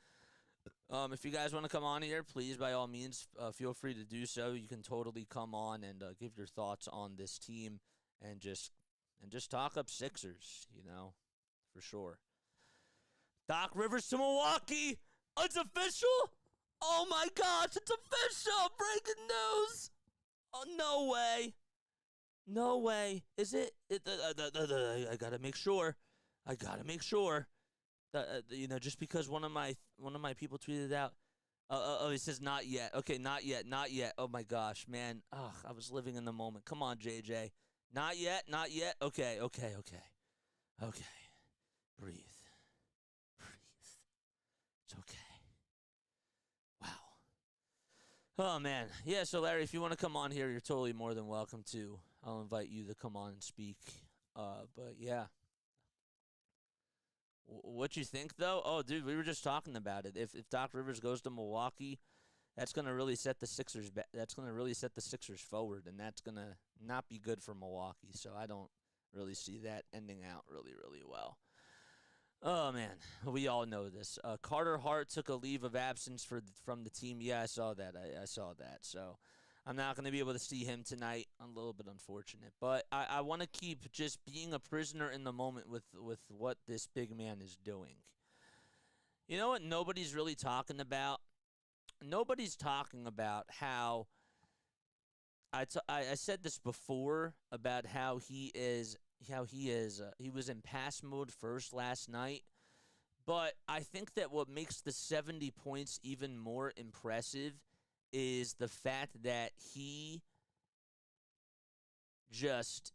Speaker 1: If you guys want to come on here, please, by all means, feel free to do so. You can totally come on and give your thoughts on this team and just talk up Sixers, for sure. Doc Rivers to Milwaukee. It's official. Oh my gosh, it's official! Breaking news! Oh, no way. No way. Is it? I gotta make sure. Just because one of my people tweeted out. He says not yet. Okay, not yet. Oh my gosh, man. Oh, I was living in the moment. Come on, JJ. Not yet. Okay. Breathe. It's okay. Oh, man. Yeah, so, Larry, if you want to come on here, you're totally more than welcome to. I'll invite you to come on and speak. But, yeah. What you think, though? Oh, dude, we were just talking about it. If Doc Rivers goes to Milwaukee, that's going to really set the Sixers forward, and that's going to not be good for Milwaukee. So I don't really see that ending out really, really well. Oh, man, we all know this. Carter Hart took a leave of absence from the team. Yeah, I saw that. I saw that. So I'm not going to be able to see him tonight. A little bit unfortunate. But I want to keep just being a prisoner in the moment with what this big man is doing. You know what nobody's really talking about? Nobody's talking about how I said this before about how he was in pass mode first last night. But I think that what makes the 70 points even more impressive is the fact that he just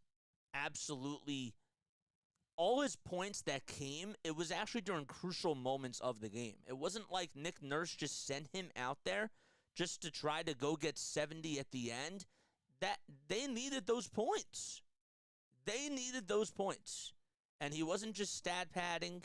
Speaker 1: absolutely, all his points that came, it was actually during crucial moments of the game. It wasn't like Nick Nurse just sent him out there just to try to go get 70 at the end. That they needed those points. And he wasn't just stat padding.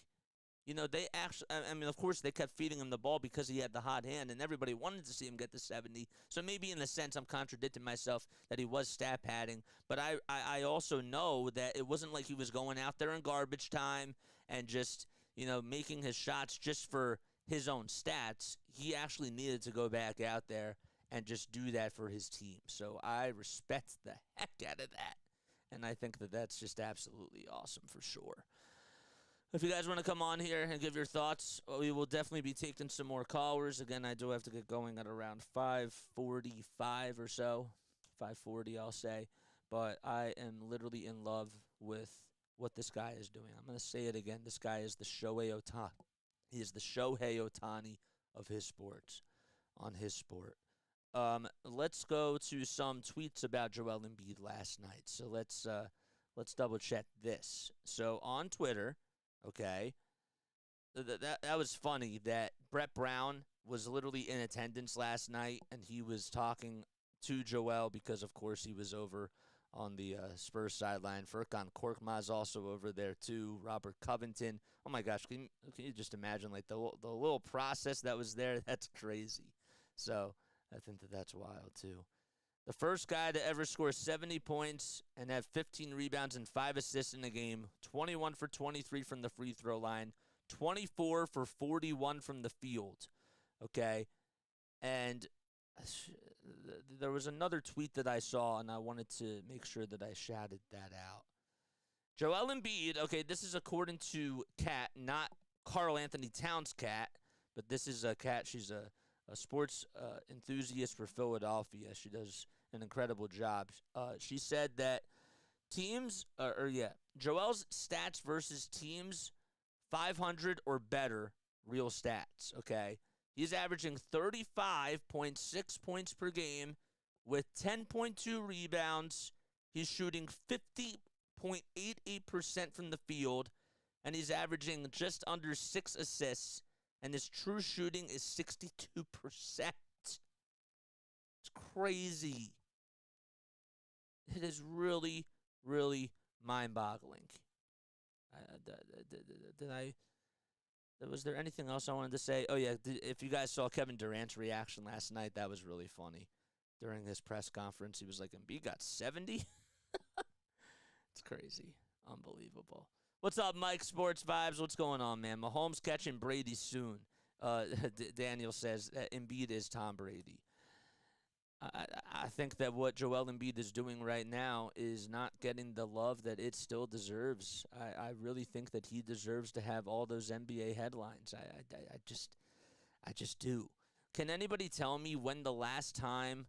Speaker 1: They actually, of course, they kept feeding him the ball because he had the hot hand, and everybody wanted to see him get the 70. So maybe in a sense I'm contradicting myself that he was stat padding. But I also know that it wasn't like he was going out there in garbage time and just, making his shots just for his own stats. He actually needed to go back out there and just do that for his team. So I respect the heck out of that. And I think that that's just absolutely awesome for sure. If you guys want to come on here and give your thoughts, we will definitely be taking some more callers. Again, I do have to get going at around 5:45 or so. 5:40, I'll say. But I am literally in love with what this guy is doing. I'm going to say it again. This guy is the Shohei Ohtani. He is the Shohei Ohtani of his sports, on his sport. Let's go to some tweets about Joel Embiid last night. So let's double check this. So on Twitter, okay, that was funny that Brett Brown was literally in attendance last night, and he was talking to Joel because, of course, he was over on the Spurs sideline. Furkan Korkmaz also over there too. Robert Covington. Oh my gosh, can you just imagine like the little process that was there? That's crazy. So I think that's wild too. The first guy to ever score 70 points and have 15 rebounds and 5 assists in a game, 21 for 23 from the free throw line, 24 for 41 from the field. Okay. And there was another tweet that I saw, and I wanted to make sure that I shouted that out. Joel Embiid, okay, this is according to Kat, not Karl Anthony Towns' Kat, but this is a Kat. She's a sports enthusiast for Philadelphia. She does an incredible job. She said that Joel's stats versus teams 500 or better, real stats, okay? He's averaging 35.6 points per game with 10.2 rebounds. He's shooting 50.88% from the field, and he's averaging just under 6 assists, and his true shooting is 62%. It's crazy. It is really, really mind-boggling. Was there anything else I wanted to say? Oh, yeah, if you guys saw Kevin Durant's reaction last night, that was really funny. During his press conference, he was like, Embiid got 70? It's crazy. Unbelievable. What's up, Mike Sports Vibes? What's going on, man? Mahomes catching Brady soon. Daniel says that Embiid is Tom Brady. I think that what Joel Embiid is doing right now is not getting the love that it still deserves. I really think that he deserves to have all those NBA headlines. I just do. Can anybody tell me when the last time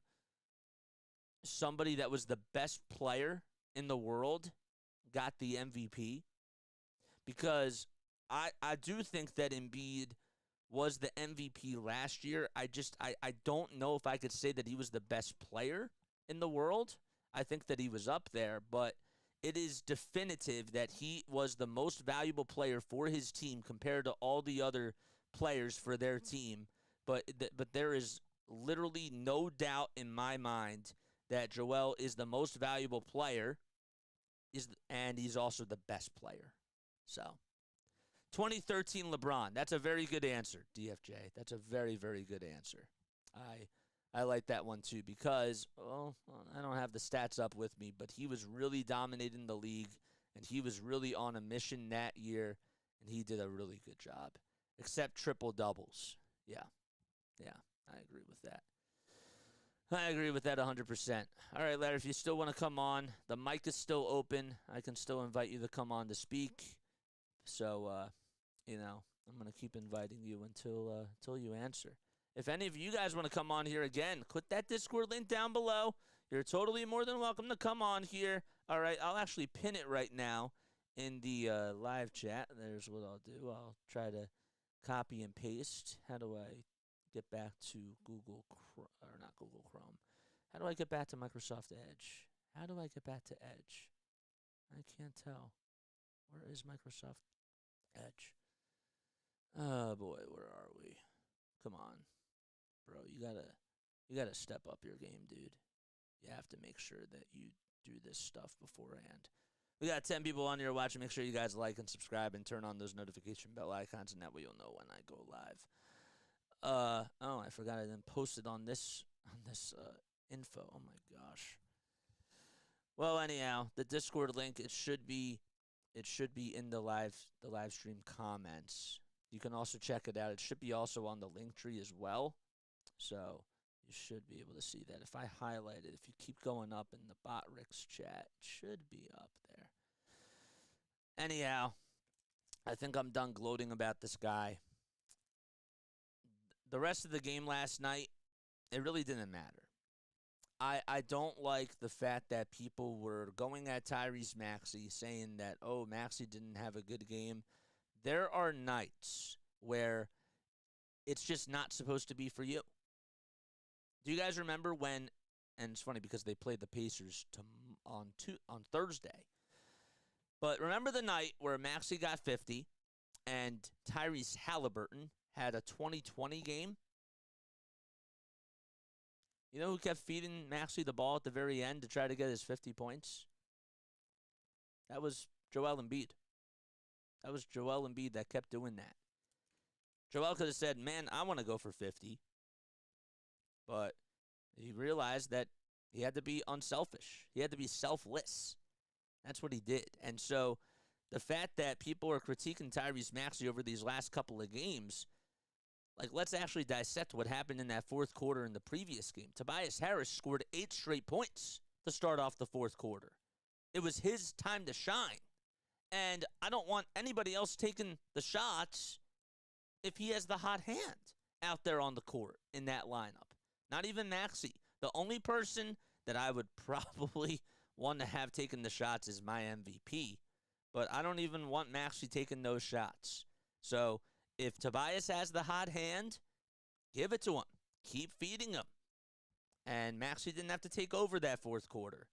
Speaker 1: somebody that was the best player in the world got the MVP? Because I do think that Embiid was the MVP last year. I don't know if I could say that he was the best player in the world. I think that he was up there, but it is definitive that he was the most valuable player for his team compared to all the other players for their team. But there is literally no doubt in my mind that Joel is the most valuable player, and he's also the best player. So 2013 LeBron. That's a very good answer, DFJ. That's a very, very good answer. I like that one too because, well, I don't have the stats up with me, but he was really dominating the league, and he was really on a mission that year, and he did a really good job, except triple-doubles. Yeah, I agree with that. I agree with that 100%. All right, Larry, if you still want to come on, the mic is still open. I can still invite you to come on to speak. So, I'm going to keep inviting you until you answer. If any of you guys want to come on here again, click that Discord link down below. You're totally more than welcome to come on here. All right, I'll actually pin it right now in the live chat. There's what I'll do. I'll try to copy and paste. How do I get back to not Google Chrome? How do I get back to Microsoft Edge? How do I get back to Edge? I can't tell. Where is Microsoft Edge? Oh boy, where are we? Come on, bro. You gotta step up your game, dude. You have to make sure that you do this stuff beforehand. We got 10 people on here watching. Make sure you guys like and subscribe and turn on those notification bell icons, and that way you'll know when I go live. I forgot I didn't post it on this info. Oh my gosh. Well, anyhow, the Discord link it should be in the live stream comments. You can also check it out. It should be also on the link tree as well. So you should be able to see that. If I highlight it, if you keep going up in the Botrix chat, it should be up there. Anyhow, I think I'm done gloating about this guy. The rest of the game last night, it really didn't matter. I don't like the fact that people were going at Tyrese Maxey saying that, oh, Maxey didn't have a good game. There are nights where it's just not supposed to be for you. Do you guys remember when, and it's funny because they played the Pacers on Thursday, but remember the night where Maxey got 50 and Tyrese Halliburton had a 20-20 game? You know who kept feeding Maxey the ball at the very end to try to get his 50 points? That was Joel Embiid. That was Joel Embiid that kept doing that. Joel could have said, man, I want to go for 50. But he realized that he had to be unselfish. He had to be selfless. That's what he did. And so the fact that people are critiquing Tyrese Maxey over these last couple of games, Like, let's actually dissect what happened in that fourth quarter in the previous game. Tobias Harris scored 8 straight points to start off the fourth quarter. It was his time to shine. And I don't want anybody else taking the shots if he has the hot hand out there on the court in that lineup. Not even Maxey. The only person that I would probably want to have taken the shots is my MVP. But I don't even want Maxey taking those shots. So if Tobias has the hot hand, give it to him. Keep feeding him. And Maxey didn't have to take over that fourth quarter.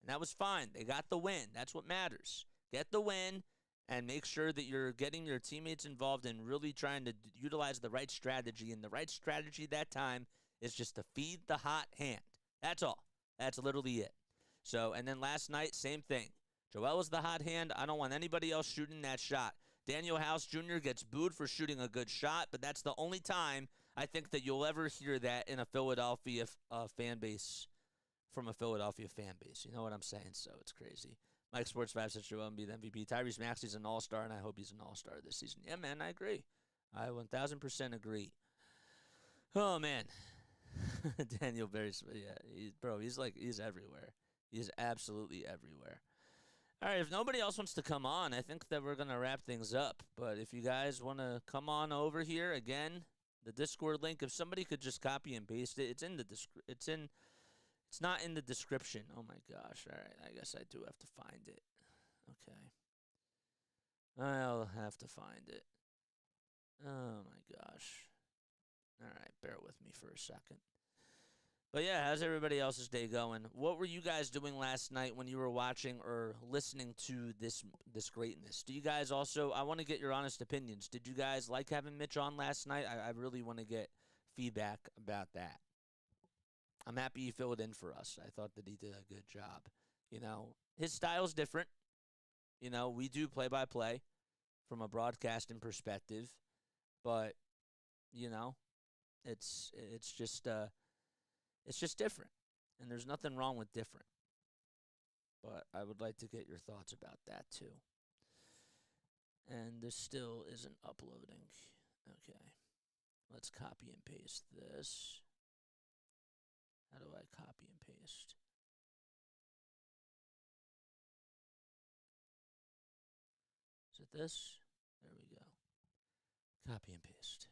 Speaker 1: And that was fine. They got the win. That's what matters. Get the win and make sure that you're getting your teammates involved and really trying to utilize the right strategy. And the right strategy that time is just to feed the hot hand. That's all. That's literally it. So, and then last night, same thing. Joel was the hot hand. I don't want anybody else shooting that shot. Daniel House Jr. gets booed for shooting a good shot, but that's the only time I think that you'll ever hear that in a Philadelphia fan base, from a Philadelphia fan base. You know what I'm saying? So it's crazy. Mike Sports 5 says Joel Embiid MVP. Tyrese Maxey's an all-star, and I hope he's an all-star this season. Yeah, man, I agree. I 1,000% agree. Oh, man. Daniel Berry's, yeah, he's everywhere. He's absolutely everywhere. All right, if nobody else wants to come on, I think that we're going to wrap things up. But if you guys want to come on over here, again, the Discord link, if somebody could just copy and paste it, it's not in the description. Oh, my gosh. All right, I guess I do have to find it. Okay. I'll have to find it. Oh, my gosh. All right, bear with me for a second. But yeah, how's everybody else's day going? What were you guys doing last night when you were watching or listening to this greatness? Do you guys also, I want to get your honest opinions. Did you guys like having Mitch on last night? I really want to get feedback about that. I'm happy he filled in for us. I thought that he did a good job. You know, his style's different. You know, we do play-by-play from a broadcasting perspective. But, you know, it's just different, and there's nothing wrong with different. But I would like to get your thoughts about that, too. And this still isn't uploading. Okay. Let's copy and paste this. How do I copy and paste? Is it this? There we go. Copy and paste.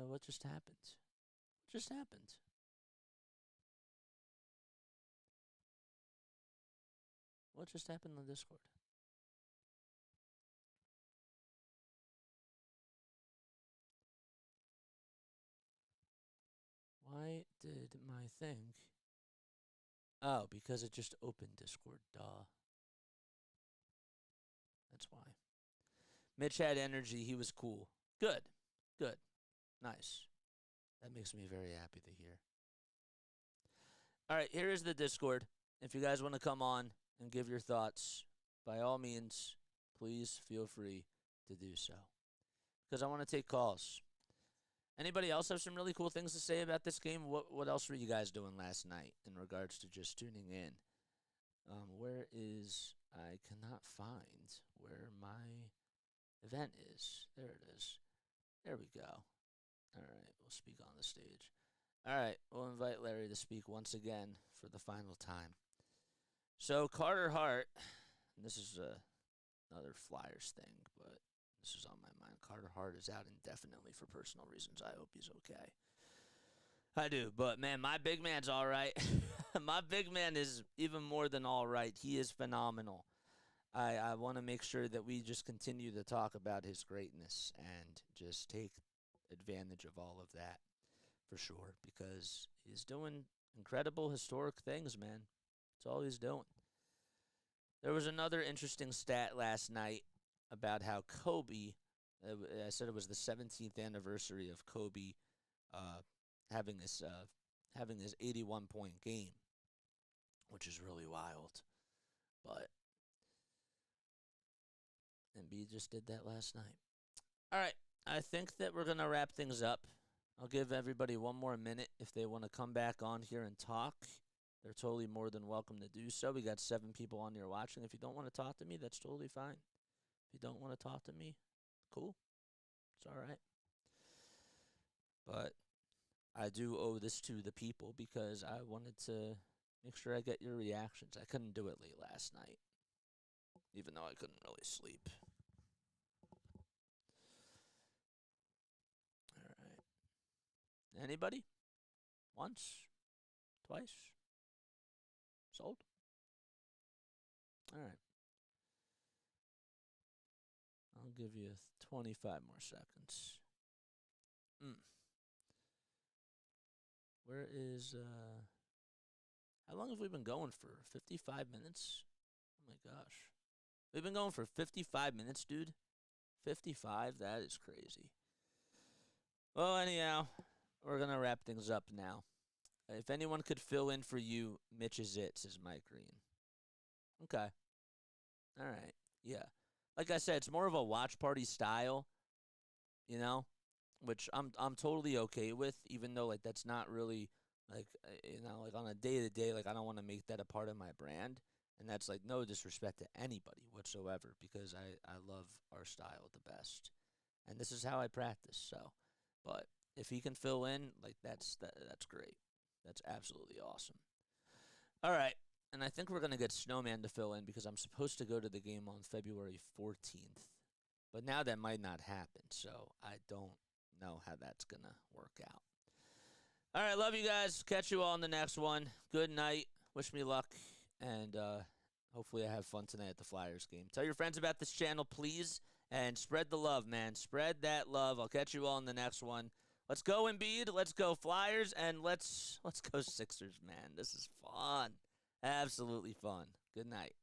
Speaker 1: What just happened? What just happened? What just happened on Discord? Why did my thing... Oh, because it just opened Discord. Duh. That's why. Mitch had energy. He was cool. Good. Good. Nice. That makes me very happy to hear. All right, here is the Discord. If you guys want to come on and give your thoughts, by all means, please feel free to do so. Because I want to take calls. Anybody else have some really cool things to say about this game? What else were you guys doing last night in regards to just tuning in? Where is... I cannot find where my event is. There it is. There we go. All right, we'll speak on the stage. All right, we'll invite Larry to speak once again for the final time. So Carter Hart, and this is another Flyers thing, but this is on my mind. Carter Hart is out indefinitely for personal reasons. I hope he's okay. I do, but man, my big man's all right. My big man is even more than all right. He is phenomenal. I want to make sure that we just continue to talk about his greatness and just take advantage of all of that for sure, because he's doing incredible historic things, man. That's all he's doing. There was another interesting stat last night about how Kobe, I said it was the 17th anniversary of Kobe having this 81-point game, which is really wild. But Embiid just did that last night. All right, I think that we're going to wrap things up. I'll give everybody one more minute if they want to come back on here and talk. They're totally more than welcome to do so. We got 7 people on here watching. If you don't want to talk to me, that's totally fine. If you don't want to talk to me, Cool. It's all right. But I do owe this to the people because I wanted to make sure I get your reactions. I couldn't do it late last night, even though I couldn't really sleep. All right. Anybody? Once? Twice? Sold? All right. I'll give you 25 more seconds. Where is, how long have we been going for? 55 minutes? Oh my gosh. We've been going for 55 minutes, dude. 55? That is crazy. Well, anyhow, we're going to wrap things up now. If anyone could fill in for you, Mitch is it, says Mike Green. Okay. All right. Yeah. Like I said, it's more of a watch party style, you know, which I'm totally okay with, even though like that's not really like like on a day to day, like I don't want to make that a part of my brand, and that's like no disrespect to anybody whatsoever because I love our style the best, and this is how I practice. So, but if he can fill in, like that's great. That's absolutely awesome. All right. And I think we're going to get Snowman to fill in because I'm supposed to go to the game on February 14th. But now that might not happen, so I don't know how that's going to work out. All right, love you guys. Catch you all in the next one. Good night. Wish me luck, and hopefully I have fun tonight at the Flyers game. Tell your friends about this channel, please, and spread the love, man. Spread that love. I'll catch you all in the next one. Let's go, EMBIID. Let's go, Flyers, and let's go, Sixers, man. This is fun. Absolutely fun. Good night.